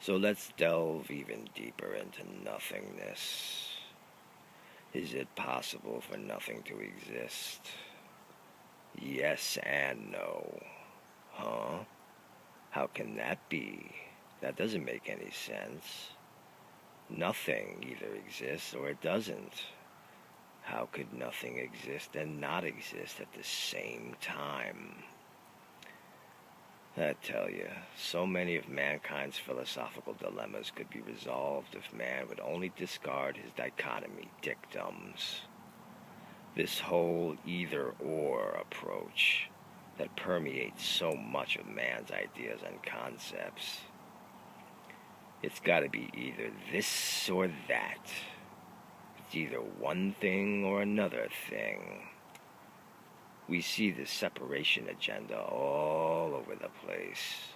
So let's delve even deeper into nothingness. Is it possible for nothing to exist? Yes and no. Huh? How can that be? That doesn't make any sense. Nothing either exists or it doesn't. How could nothing exist and not exist at the same time? I tell you, so many of mankind's philosophical dilemmas could be resolved if man would only discard his dichotomy, dictums. This whole either-or approach that permeates so much of man's ideas and concepts. It's got to be either this or that. It's either one thing or another thing. We see this separation agenda all over the place.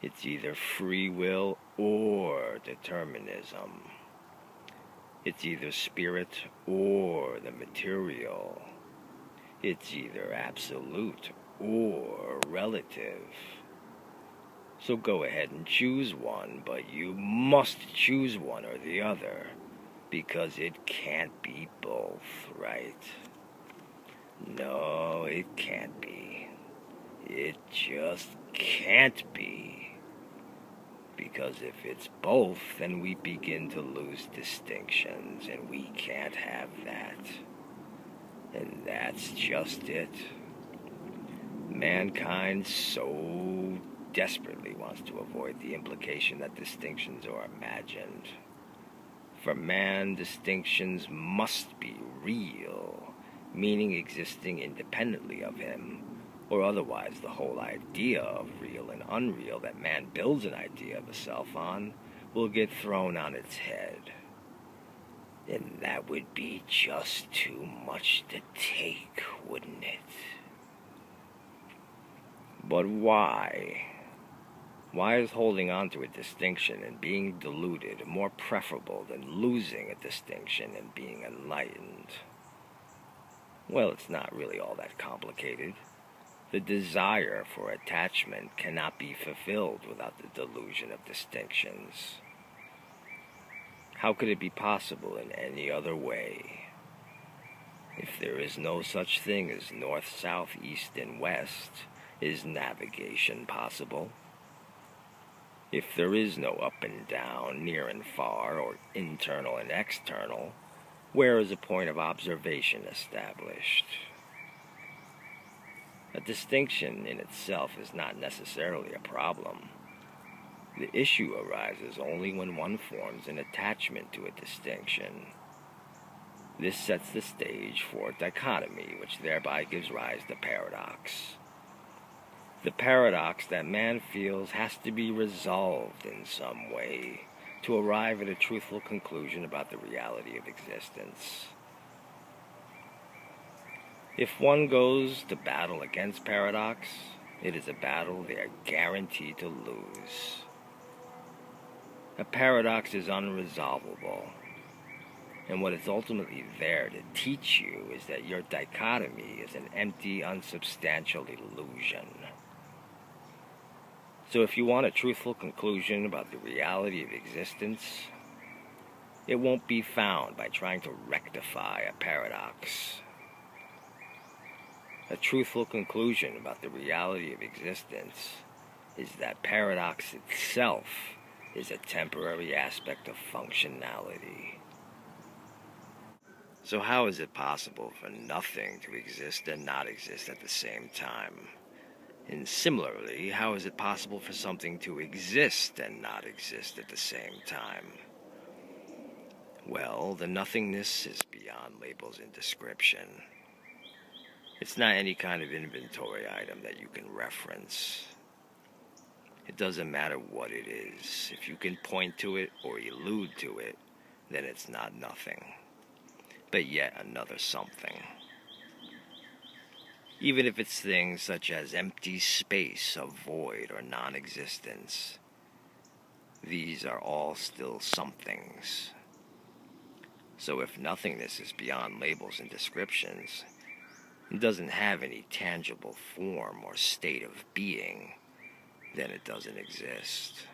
It's either free will or determinism. It's either spirit or the material. It's either absolute or relative. So go ahead and choose one, but you must choose one or the other, because it can't be both, right? No, it can't be. It just can't be. Because if it's both, then we begin to lose distinctions, and we can't have that. And that's just it. Mankind so desperately wants to avoid the implication that distinctions are imagined. For man, distinctions must be real, meaning existing independently of him, or otherwise the whole idea of real and unreal that man builds an idea of a self on will get thrown on its head. And that would be just too much to take, wouldn't it? But why? Why is holding on to a distinction and being deluded more preferable than losing a distinction and being enlightened? Well, it's not really all that complicated. The desire for attachment cannot be fulfilled without the delusion of distinctions. How could it be possible in any other way? If there is no such thing as north, south, east, and west, is navigation possible? If there is no up and down, near and far, or internal and external, where is a point of observation established? A distinction in itself is not necessarily a problem. The issue arises only when one forms an attachment to a distinction. This sets the stage for dichotomy, which thereby gives rise to paradox. The paradox that man feels has to be resolved in some way to arrive at a truthful conclusion about the reality of existence. If one goes to battle against paradox, it is a battle they are guaranteed to lose. A paradox is unresolvable, and what it's ultimately there to teach you is that your dichotomy is an empty, unsubstantial illusion. So if you want a truthful conclusion about the reality of existence, it won't be found by trying to rectify a paradox. A truthful conclusion about the reality of existence is that paradox itself is a temporary aspect of functionality. So how is it possible for nothing to exist and not exist at the same time? And similarly, how is it possible for something to exist and not exist at the same time? Well, the nothingness is beyond labels and description. It's not any kind of inventory item that you can reference. It doesn't matter what it is. If you can point to it or allude to it, then it's not nothing, but yet another something. Even if it's things such as empty space, a void, or non-existence, these are all still somethings. So if nothingness is beyond labels and descriptions, it doesn't have any tangible form or state of being, then it doesn't exist.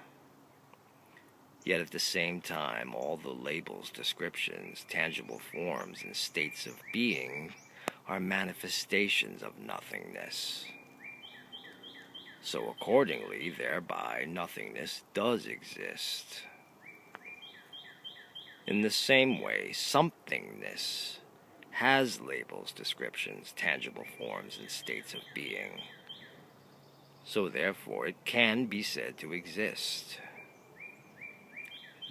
Yet at the same time, all the labels, descriptions, tangible forms, and states of being are manifestations of nothingness. So accordingly, thereby, nothingness does exist. In the same way, somethingness has labels, descriptions, tangible forms, and states of being. So therefore, it can be said to exist.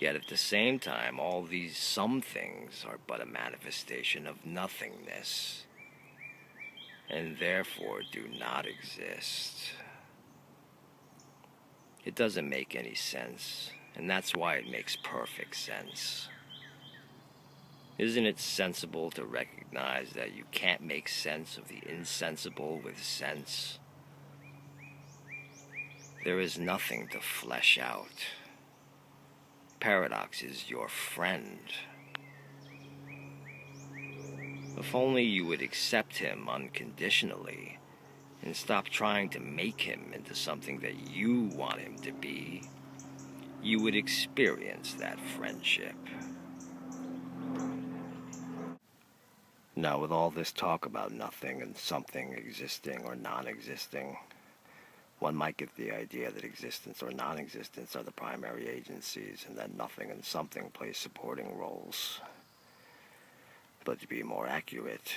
Yet at the same time, all these some things are but a manifestation of nothingness, and therefore do not exist. It doesn't make any sense, and that's why it makes perfect sense. Isn't it sensible to recognize that you can't make sense of the insensible with sense? There is nothing to flesh out. Paradox is your friend. If only you would accept him unconditionally and stop trying to make him into something that you want him to be, you would experience that friendship. Now, with all this talk about nothing and something existing or non-existing, one might get the idea that existence or non-existence are the primary agencies and that nothing and something play supporting roles. But to be more accurate,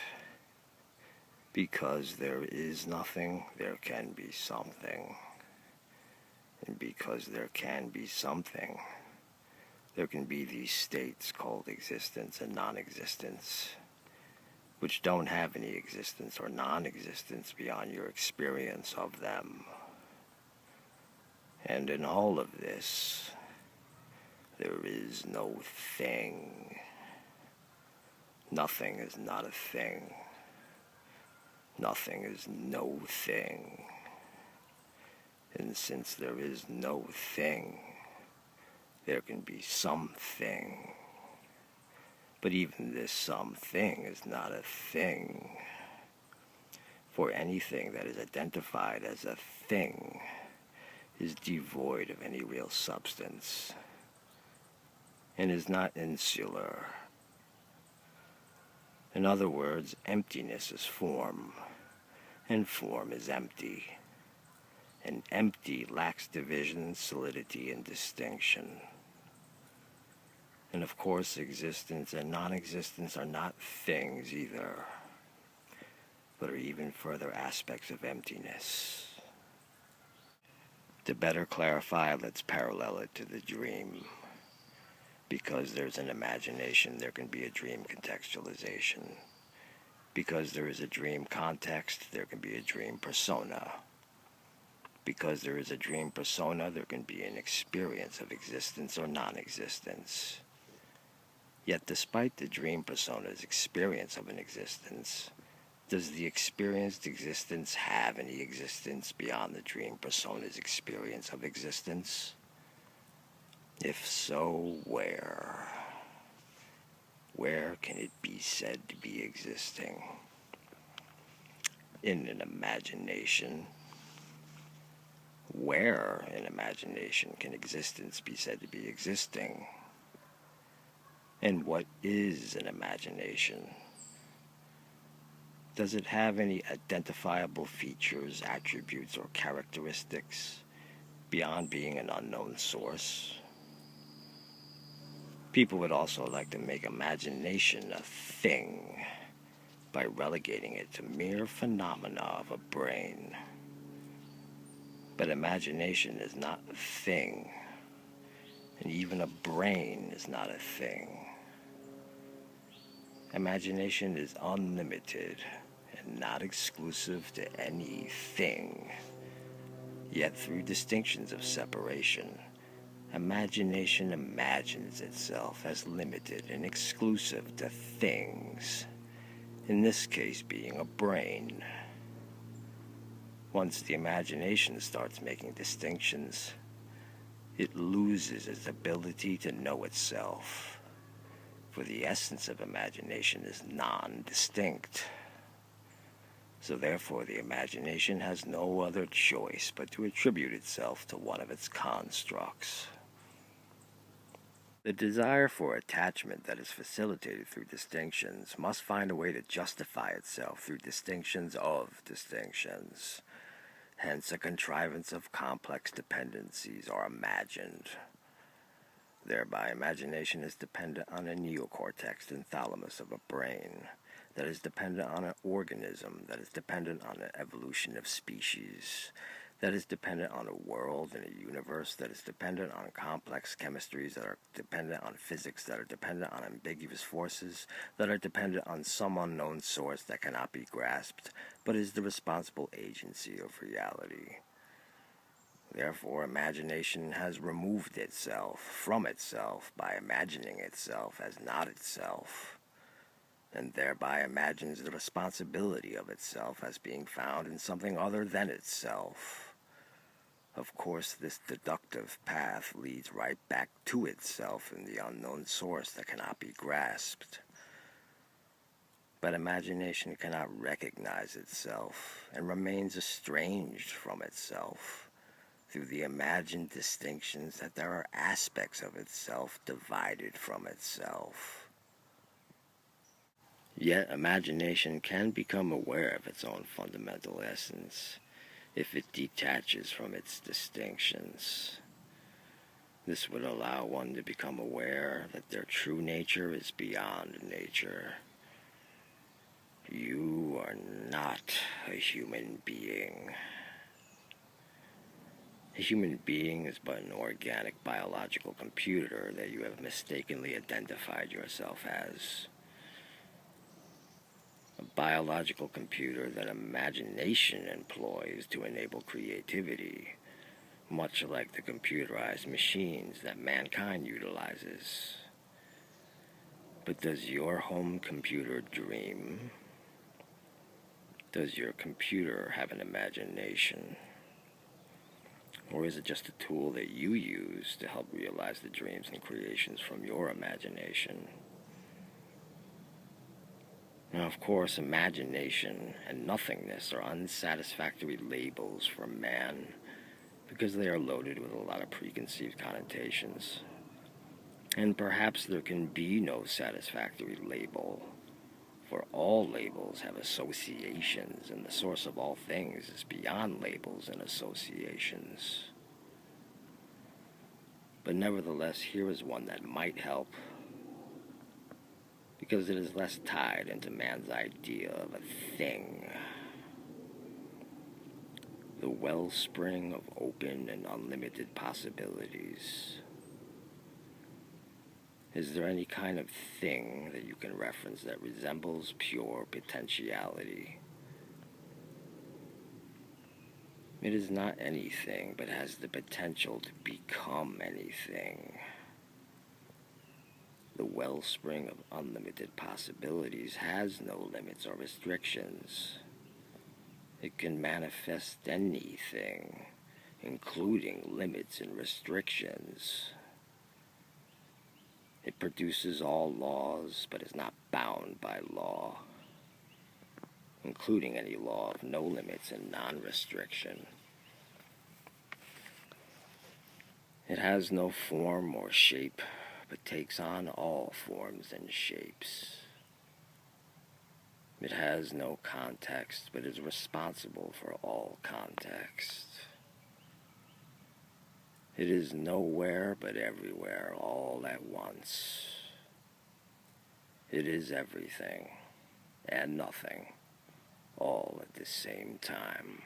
because there is nothing, there can be something. And because there can be something, there can be these states called existence and non-existence, which don't have any existence or non-existence beyond your experience of them. And in all of this, there is no thing. Nothing is not a thing. Nothing is no thing. And since there is no thing, there can be something. But even this something is not a thing. For anything that is identified as a thing is devoid of any real substance and is not insular. In other words, emptiness is form, and form is empty. And empty lacks division, solidity, and distinction. And of course, existence and non-existence are not things either, but are even further aspects of emptiness. To better clarify, let's parallel it to the dream. Because there's an imagination, there can be a dream contextualization. Because there is a dream context, there can be a dream persona. Because there is a dream persona, there can be an experience of existence or non-existence. Yet despite the dream persona's experience of an existence, does the experienced existence have any existence beyond the dream persona's experience of existence? If so, where? Where can it be said to be existing? In an imagination. Where in imagination can existence be said to be existing? And what is an imagination? Does it have any identifiable features, attributes, or characteristics beyond being an unknown source? People would also like to make imagination a thing by relegating it to mere phenomena of a brain. But imagination is not a thing, and even a brain is not a thing. Imagination is unlimited and not exclusive to anything. Yet through distinctions of separation, imagination imagines itself as limited and exclusive to things, in this case being a brain. Once the imagination starts making distinctions, it loses its ability to know itself, for the essence of imagination is non-distinct. So therefore the imagination has no other choice but to attribute itself to one of its constructs. The desire for attachment that is facilitated through distinctions must find a way to justify itself through distinctions of distinctions. Hence, a contrivance of complex dependencies are imagined. Thereby, imagination is dependent on a neocortex and thalamus of a brain that is dependent on an organism that is dependent on the evolution of species, that is dependent on a world and a universe that is dependent on complex chemistries that are dependent on physics, that are dependent on ambiguous forces, that are dependent on some unknown source that cannot be grasped, but is the responsible agency of reality. Therefore, imagination has removed itself from itself by imagining itself as not itself, and thereby imagines the responsibility of itself as being found in something other than itself. Of course, this deductive path leads right back to itself in the unknown source that cannot be grasped. But imagination cannot recognize itself and remains estranged from itself through the imagined distinctions that there are aspects of itself divided from itself. Yet imagination can become aware of its own fundamental essence if it detaches from its distinctions. This would allow one to become aware that their true nature is beyond nature. You are not a human being. A human being is but an organic biological computer that you have mistakenly identified yourself as. A biological computer that imagination employs to enable creativity, much like the computerized machines that mankind utilizes. But does your home computer dream? Does your computer have an imagination? Or is it just a tool that you use to help realize the dreams and creations from your imagination? Now, of course, imagination and nothingness are unsatisfactory labels for man because they are loaded with a lot of preconceived connotations. And perhaps there can be no satisfactory label, for all labels have associations, and the source of all things is beyond labels and associations. But nevertheless, here is one that might help, because it is less tied into man's idea of a thing. The wellspring of open and unlimited possibilities. Is there any kind of thing that you can reference that resembles pure potentiality? It is not anything, but has the potential to become anything. The wellspring of unlimited possibilities has no limits or restrictions. It can manifest anything, including limits and restrictions. It produces all laws, but is not bound by law, including any law of no limits and non-restriction. It has no form or shape, but takes on all forms and shapes. It has no context, but is responsible for all context. It is nowhere but everywhere all at once. It is everything and nothing all at the same time.